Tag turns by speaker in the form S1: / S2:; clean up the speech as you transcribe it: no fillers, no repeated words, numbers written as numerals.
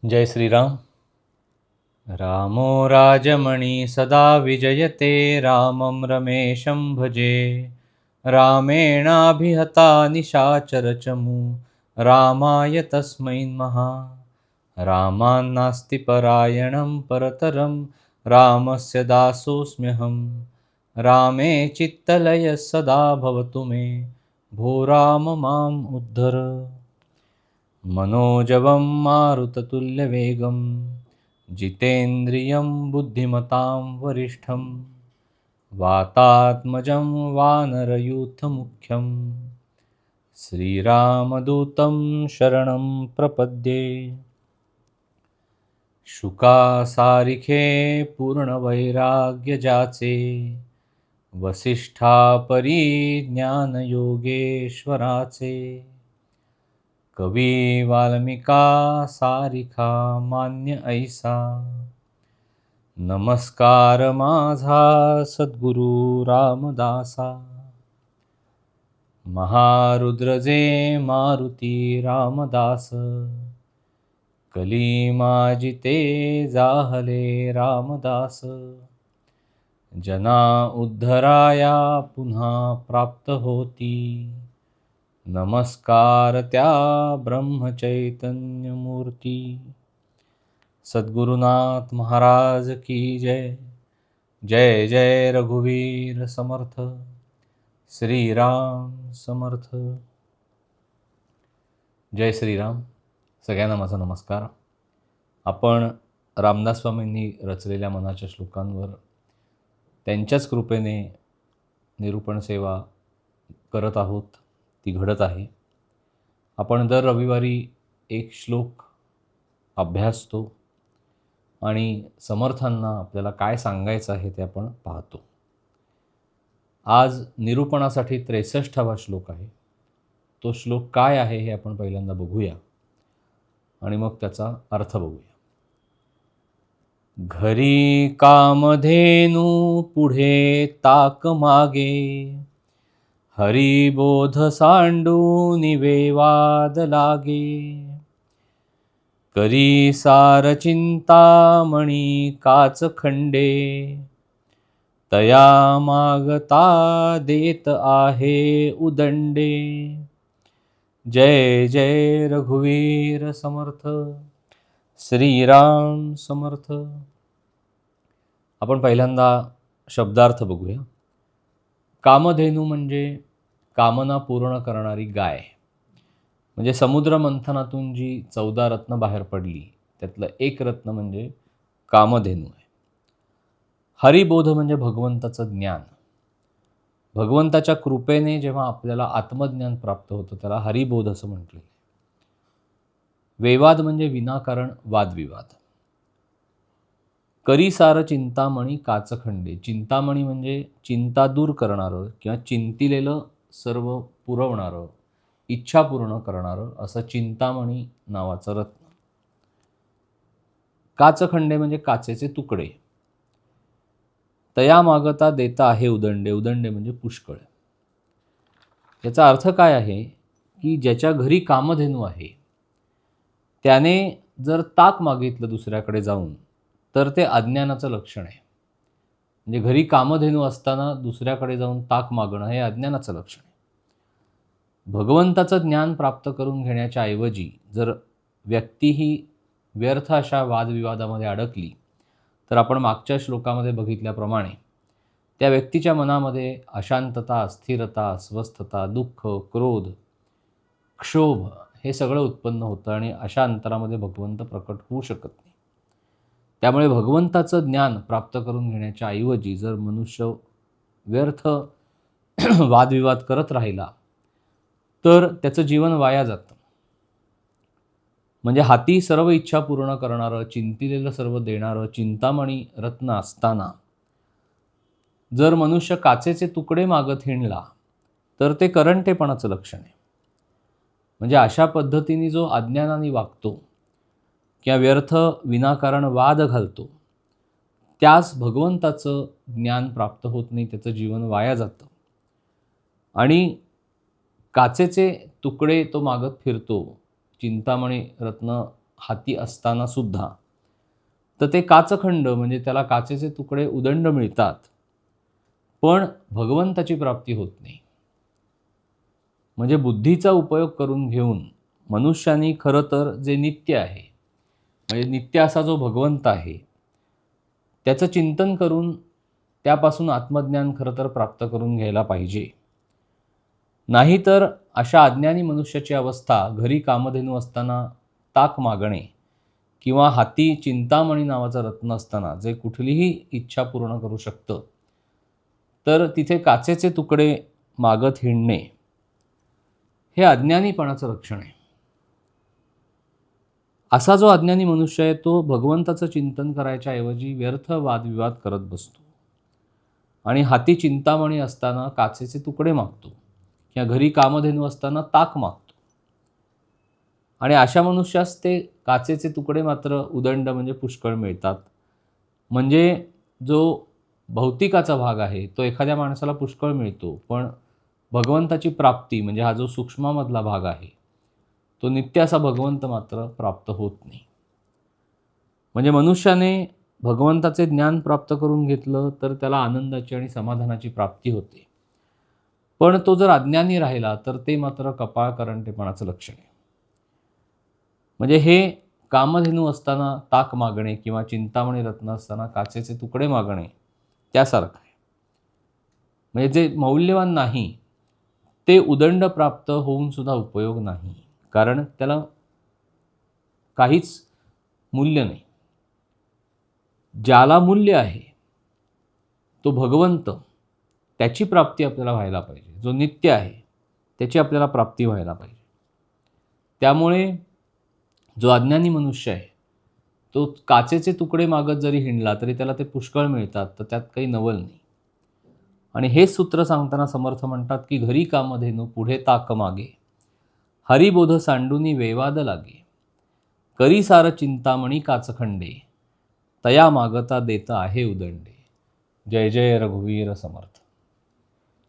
S1: जय श्रीराम. रामो राजमणि सदा विजयते, रामं रमेशं भजे. रामेणाभिहता निशाचरचमू, रामाय तस्मै नमः. रामान्नास्ति परायणं परतरं, रामस्य दासोऽस्म्यहं. रामे चित्तलयः सदा भवतु मे, भो राम माम् उद्धर. मनोजवं मारुततुल्यवेगं, जितेन्द्रियं बुद्धिमतां वरिष्ठं. वातात्मजं वानरयूथमुख्यं, श्रीरामदूतं शरणं प्रपद्ये. शुकासारिखे पूर्णवैराग्यजाचे, वसिष्ठापरी ज्ञानयोगेश्वराचे. कवी वाल्मिका सारिखा मान्य ऐसा, नमस्कार माझा सद्गुरु रामदासा. महारुद्रजे मारुती रामदास, कली माजिते जाहले रामदास. जना उद्धराया पुन्हा प्राप्त होती, नमस्कार त्या ब्रह्मचैतन्यमूर्ती. सद्गुरुनाथ महाराज की जय. जय जय रघुवीर समर्थ. श्रीराम समर्थ. जय श्रीराम. सगळ्यांना माझा नमस्कार. आपण रामदास स्वामींनी रचलेल्या मनाच्या श्लोकांवर त्यांच्याच कृपेने निरूपण सेवा करत आहोत. ती घडत आहे. आपण दर रविवारी एक श्लोक अभ्यासतो आणि समर्थांना आपल्याला काय सांगायचं आहे ते आपण पाहतो. आज निरूपणासाठी 63वा श्लोक आहे. तो श्लोक काय आहे हे आपण पहिल्यांदा बघूया आणि मग त्याचा अर्थ बघूया. घरी कामधेनू पुढे ताक मागे, हरिबोध सांडून विवाद लागे. करी सार चिंतामणी काच खंडे, तया मागता देत आहे उदंडे. जय जय रघुवीर समर्थ. श्रीराम समर्थ. आपण पहिल्यांदा शब्दार्थ बघूया. कामधेनू म्हणजे कामना पूर्ण करणारी गाय. म्हणजे समुद्र मंथनातून जी 14 रत्न बाहेर पडली त्यातलं एक रत्न म्हणजे कामधेनू आहे. हरिबोध म्हणजे भगवंताचं ज्ञान. भगवंताच्या कृपेने जेव्हा आपल्याला आत्मज्ञान प्राप्त होतं त्याला हरिबोध असं म्हटलं. वेवाद म्हणजे विनाकारण वादविवाद. करीसार चिंतामणी काचखंडे. चिंतामणी म्हणजे चिंता दूर करणारं किंवा चिंतिलेलं सर्व पुरवणारं, इच्छा पूर्ण करणारं असं चिंतामणी नावाचं रत्न. काचखंडे म्हणजे काचेचे तुकडे. तया मागता देता आहे उदंडे. उदंडे म्हणजे पुष्कळ. याचा अर्थ काय आहे की ज्याच्या घरी कामधेनू आहे त्याने जर ताक मागितलं दुसऱ्याकडे जाऊन तर ते अज्ञानाचं लक्षण आहे. म्हणजे घरी कामधेनू असताना दुसऱ्याकडे जाऊन ताक मागणं हे अज्ञानाचं लक्षण आहे. भगवंताचं ज्ञान प्राप्त करून घेण्याच्या ऐवजी जर व्यक्ती ही व्यर्थ अशा वादविवादामध्ये अडकली तर आपण मागच्या श्लोकामध्ये बघितल्याप्रमाणे त्या व्यक्तीच्या मनामध्ये अशांतता, अस्थिरता, अस्वस्थता, दुःख, क्रोध, क्षोभ हे सगळं उत्पन्न होतं आणि अशा अंतरामध्ये भगवंत प्रकट होऊ शकत नाही. त्यामुळे भगवंताचं ज्ञान प्राप्त करून घेण्याच्या ऐवजी जर मनुष्य व्यर्थ वादविवाद करत राहिला तर त्याचं जीवन वाया जातं. म्हणजे हाती सर्व इच्छा पूर्ण करणारं, चिंतिलेलं सर्व देणारं चिंतामणी रत्न असताना जर मनुष्य काचेचे तुकडे मागत हिंडला तर ते करंटेपणाचं लक्षण आहे. म्हणजे अशा पद्धतीने जो अज्ञानाने वागतो किंवा व्यर्थ विनाकारण वाद घालतो त्यास भगवंताचं ज्ञान प्राप्त होत नाही, त्याचं जीवन वाया जातं. आणि काचेचे तुकडे तो मागत फिरतो, चिंतामणी रत्न हाती असताना सुद्धा. तर ते काचखंड म्हणजे त्याला काचेचे तुकडे उदंड मिळतात, पण भगवंताची प्राप्ती होत नाही. म्हणजे बुद्धीचा उपयोग करून घेऊन मनुष्याने खरं तर जे नित्य आहे, म्हणजे नित्य असा जो भगवंत आहे, त्याचं चिंतन करून त्यापासून आत्मज्ञान खरं तर प्राप्त करून घ्यायला पाहिजे. नाहीतर अशा अज्ञानी मनुष्याची अवस्था घरी कामधेनू असताना ताक मागणे किंवा हाती चिंतामणी नावाचं रत्न असताना जे कुठलीही इच्छा पूर्ण करू शकतं, तर तिथे काचेचे तुकडे मागत हिंडणे हे अज्ञानीपणाचं लक्षण आहे. असा जो अज्ञानी मनुष्य आहे तो भगवंताचं चिंतन करायच्या ऐवजी व्यर्थ वादविवाद करत बसतो आणि हाती चिंतामणी असताना काचेचे तुकडे मागतो किंवा घरी कामधेनू असताना ताक मागतो. आणि अशा मनुष्यास ते काचेचे तुकडे मात्र उदंड म्हणजे पुष्कळ मिळतात. म्हणजे जो भौतिकाचा भाग आहे तो एखाद्या माणसाला पुष्कळ मिळतो, पण भगवंताची प्राप्ती म्हणजे हा जो सूक्ष्मामधला भाग आहे तो नित्य असा भगवंत मात्र प्राप्त होत नाही. म्हणजे मनुष्याने भगवंताचे ज्ञान प्राप्त करून घेतलं तर त्याला आनंदाची आणि समाधानाची प्राप्ती होते, पण तो जर अज्ञानी राहिला तर ते मात्र कपाळकरंटेपणाचं लक्षण आहे. म्हणजे हे कामधेनू असताना ताक मागणे किंवा चिंतामणी रत्न असताना काचेचे तुकडे मागणे त्यासारखं आहे. म्हणजे जे मौल्यवान नाही ते उदंड प्राप्त होऊन सुद्धा उपयोग नाही, कारण त्याला काहीच मूल्य नाही. ज्याला मूल्य आहे तो भगवंत, त्याची प्राप्ती आपल्याला व्हायला पाहिजे. जो नित्य आहे त्याची आपल्याला प्राप्ती व्हायला पाहिजे. त्यामुळे जो अज्ञानी मनुष्य आहे तो काचेचे तुकडे मागत जरी हिंडला तरी त्याला ते पुष्कळ मिळतात, तर त्यात काही नवल नाही. आणि हे सूत्र सांगताना समर्थ म्हणतात की घरी कामधेनू पुढे ताक मागे, हरिबोध सांडूनी वेवाद लागे, करी सार चिंतामणी काचखंडे, तया मागता देता आहे उदंडे. जय जय रघुवीर समर्थ.